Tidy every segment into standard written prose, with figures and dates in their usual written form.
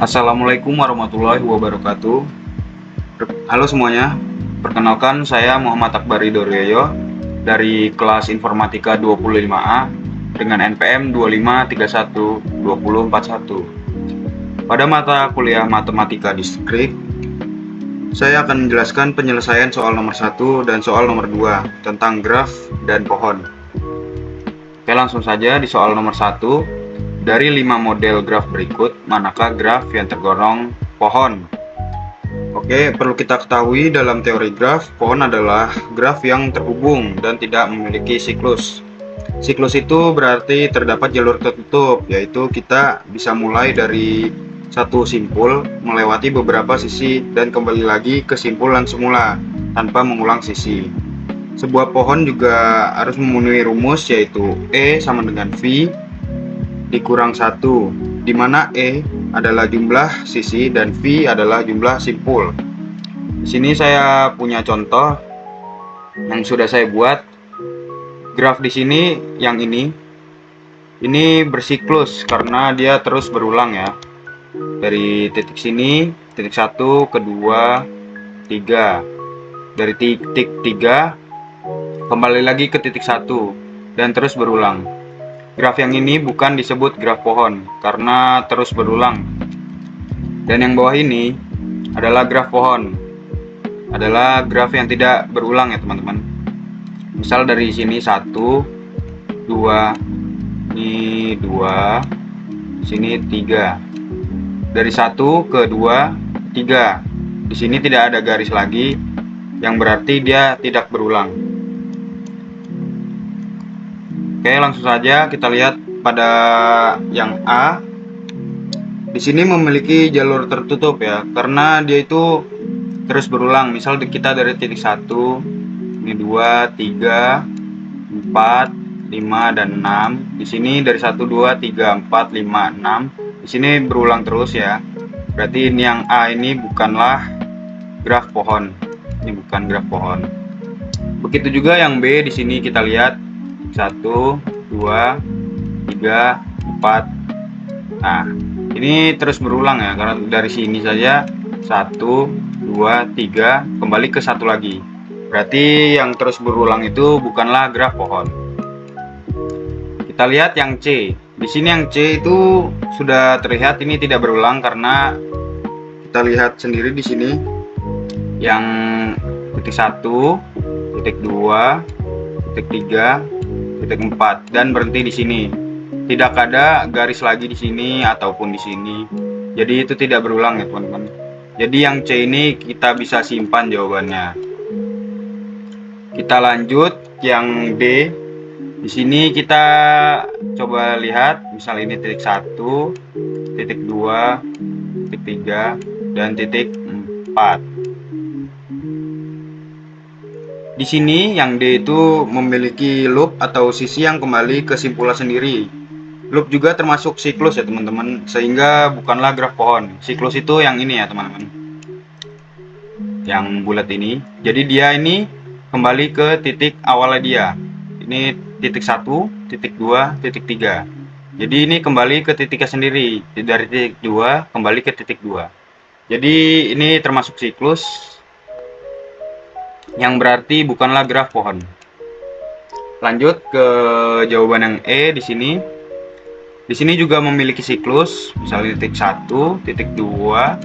Assalamualaikum warahmatullahi wabarakatuh. Halo semuanya, perkenalkan saya Muhammad Akbar Ridoryoyo dari kelas Informatika 25A dengan NPM 25312041. Pada mata kuliah Matematika Diskrit, saya akan menjelaskan penyelesaian soal nomor 1 dan soal nomor 2 tentang graf dan pohon. Oke, langsung saja di soal nomor 1. Dari 5 model graf berikut, manakah graf yang tergolong pohon? Oke, perlu kita ketahui dalam teori graf, pohon adalah graf yang terhubung dan tidak memiliki siklus. Siklus itu berarti terdapat jalur tertutup, yaitu kita bisa mulai dari satu simpul, melewati beberapa sisi, dan kembali lagi ke simpulan semula, tanpa mengulang sisi. Sebuah pohon juga harus memenuhi rumus, yaitu E sama dengan V dikurang 1, di mana E adalah jumlah sisi dan V adalah jumlah simpul. Di sini saya punya contoh yang sudah saya buat. Graf di sini yang ini bersiklus karena dia terus berulang ya. Dari titik sini, titik 1, kedua, 3. Dari titik 3 kembali lagi ke titik 1 dan terus berulang. Graf yang ini bukan disebut graf pohon karena terus berulang. Dan yang bawah ini adalah graf pohon. Adalah graf yang tidak berulang ya teman-teman. Misal dari sini 1, 2, ini 2, sini 3. Dari 1 ke 2, 3. Di sini tidak ada garis lagi, yang berarti dia tidak berulang. Oke, langsung saja kita lihat pada yang A. Di sini memiliki jalur tertutup ya, karena dia itu terus berulang. Misal kita dari titik 1, ini 2, 3, 4, 5 dan 6. Di sini dari 1, 2, 3, 4, 5, 6. Di sini berulang terus ya. Berarti ini yang A ini bukanlah graf pohon. Ini bukan graf pohon. Begitu juga yang B, di sini kita lihat 1, 2, 3, 4. Nah, ini terus berulang ya, karena dari sini saja 1, 2, 3, kembali ke 1 lagi. Berarti yang terus berulang itu bukanlah graf pohon. Kita lihat yang C. Di sini yang C itu sudah terlihat ini tidak berulang karena kita lihat sendiri di sini yang titik 1, titik 2, titik 3, titik 4 dan berhenti di sini. Tidak ada garis lagi di sini ataupun di sini. Jadi itu tidak berulang ya teman-teman. Jadi yang C ini kita bisa simpan jawabannya. Kita lanjut yang D. Di sini kita coba lihat, misal ini titik 1, titik 2, titik 3 dan titik 4. Di sini yang D itu memiliki loop atau sisi yang kembali ke simpulan sendiri. Loop juga termasuk siklus ya teman-teman, sehingga bukanlah graf pohon. Siklus itu yang ini ya teman-teman, yang bulat ini. Jadi dia ini kembali ke titik awalnya dia. Ini titik 1, titik 2, titik 3. Jadi ini kembali ke titiknya sendiri. Dari titik 2 kembali ke titik 2. Jadi ini termasuk siklus, yang berarti bukanlah graf pohon. Lanjut ke jawaban yang E di sini. Di sini juga memiliki siklus, misalnya titik 1, titik 2,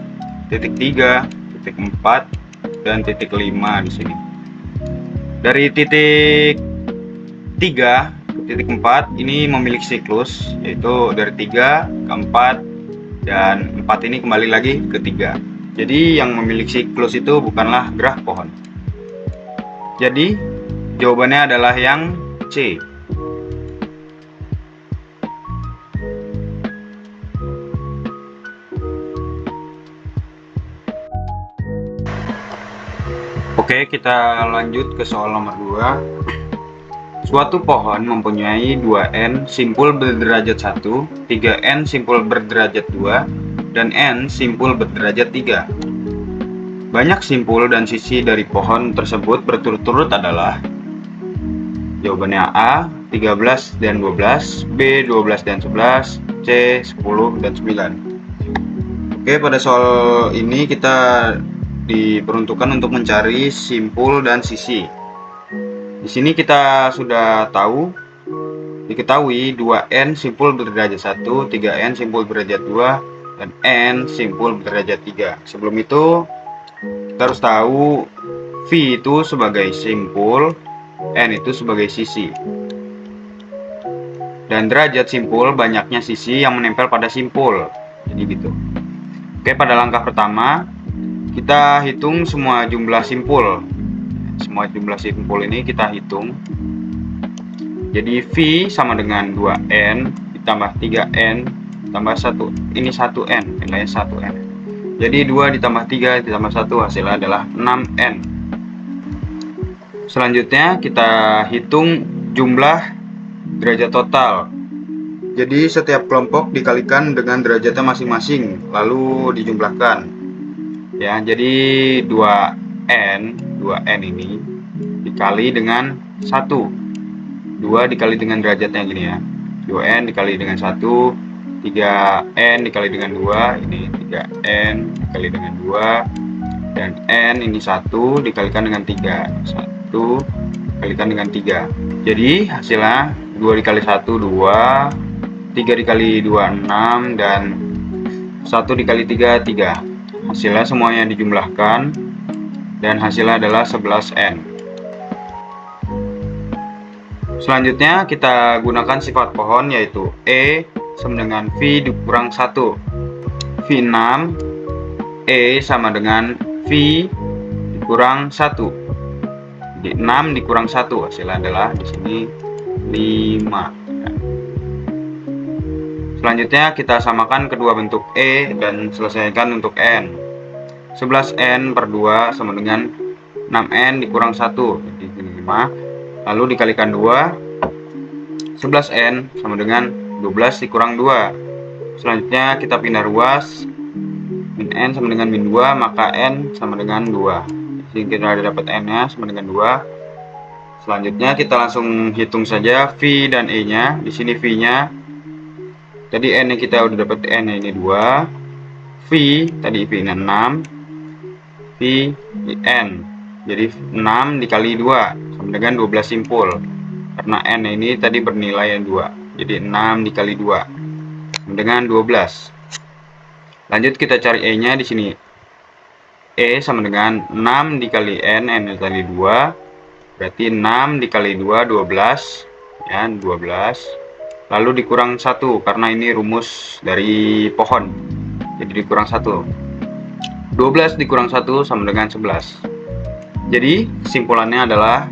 titik 3, titik 4 dan titik 5 di sini. Dari titik 3 ke titik 4 ini memiliki siklus, yaitu dari 3 ke 4 dan 4 ini kembali lagi ke 3. Jadi yang memiliki siklus itu bukanlah graf pohon. Jadi jawabannya adalah yang C. Oke, kita lanjut ke soal nomor 2. Suatu pohon mempunyai 2n simpul berderajat 1, 3n simpul berderajat 2, dan n simpul berderajat 3. Banyak simpul dan sisi dari pohon tersebut berturut-turut adalah jawabannya A 13 dan 12, B 12 dan 11, C 10 dan 9. Oke, pada soal ini kita diperuntukkan untuk mencari simpul dan sisi. Di sini kita sudah diketahui 2n simpul berderajat 1, 3n simpul berderajat 2, dan n simpul berderajat 3. Sebelum itu, kita harus tahu V itu sebagai simpul, n itu sebagai sisi. Dan derajat simpul banyaknya sisi yang menempel pada simpul. Jadi gitu. Oke, pada langkah pertama kita hitung semua jumlah simpul. Semua jumlah simpul ini kita hitung. Jadi V sama dengan 2n ditambah 3n ditambah 1. Ini 1n, nilainya 1n. Jadi 2 ditambah 3 ditambah 1 hasilnya adalah 6n. Selanjutnya kita hitung jumlah derajat total. Jadi setiap kelompok dikalikan dengan derajatnya masing-masing, lalu dijumlahkan. Ya, jadi 2n ini dikali dengan 1. 2 dikali dengan derajatnya gini ya. 2n dikali dengan 1, 3n dikali dengan 2, ini 3n dikali dengan 2, dan n ini 1 dikalikan dengan 3. 1 dikalikan dengan 3. Jadi hasilnya 2 dikali 1 2, 3 dikali 2 6, dan 1 dikali 3 3. Hasilnya semuanya dijumlahkan dan hasilnya adalah 11n. Selanjutnya kita gunakan sifat pohon, yaitu E sama dengan V dikurang 1. V6 E sama dengan V dikurang 1. Jadi 6 dikurang 1 hasilnya adalah di sini 5. Selanjutnya kita samakan kedua bentuk E dan selesaikan untuk n. 11n per 2 sama dengan 6n dikurang 1, jadi 5. Lalu dikalikan 2, 11n sama dengan 12 dikurang 2. Selanjutnya kita pindah ruas, min n sama dengan min 2, maka n sama dengan 2. Jadi kita ada dapat n nya sama dengan 2. Selanjutnya kita langsung hitung saja V dan E nya. Di sini V nya tadi n yang kita udah dapat, n ini 2, V tadi V nya 6, V n, jadi 6 dikali 2 sama dengan 12 simpul, karena n ini tadi bernilai 2, jadi 6 dikali 2 sama dengan 12. Lanjut kita cari E nya. Di sini E sama dengan 6 dikali n dikali 2, berarti 6 dikali 2 12, ya 12. Lalu dikurang 1 karena ini rumus dari pohon, jadi dikurang 1. 12 dikurang 1 sama dengan 11. Jadi kesimpulannya adalah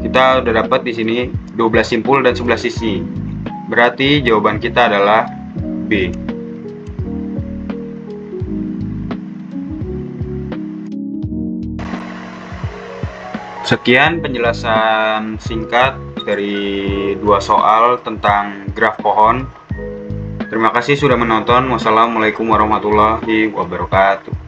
kita udah dapat di sini 12 simpul dan 11 sisi. Berarti jawaban kita adalah B. Sekian penjelasan singkat dari 2 soal tentang graf pohon. Terima kasih sudah menonton. Wassalamualaikum warahmatullahi wabarakatuh.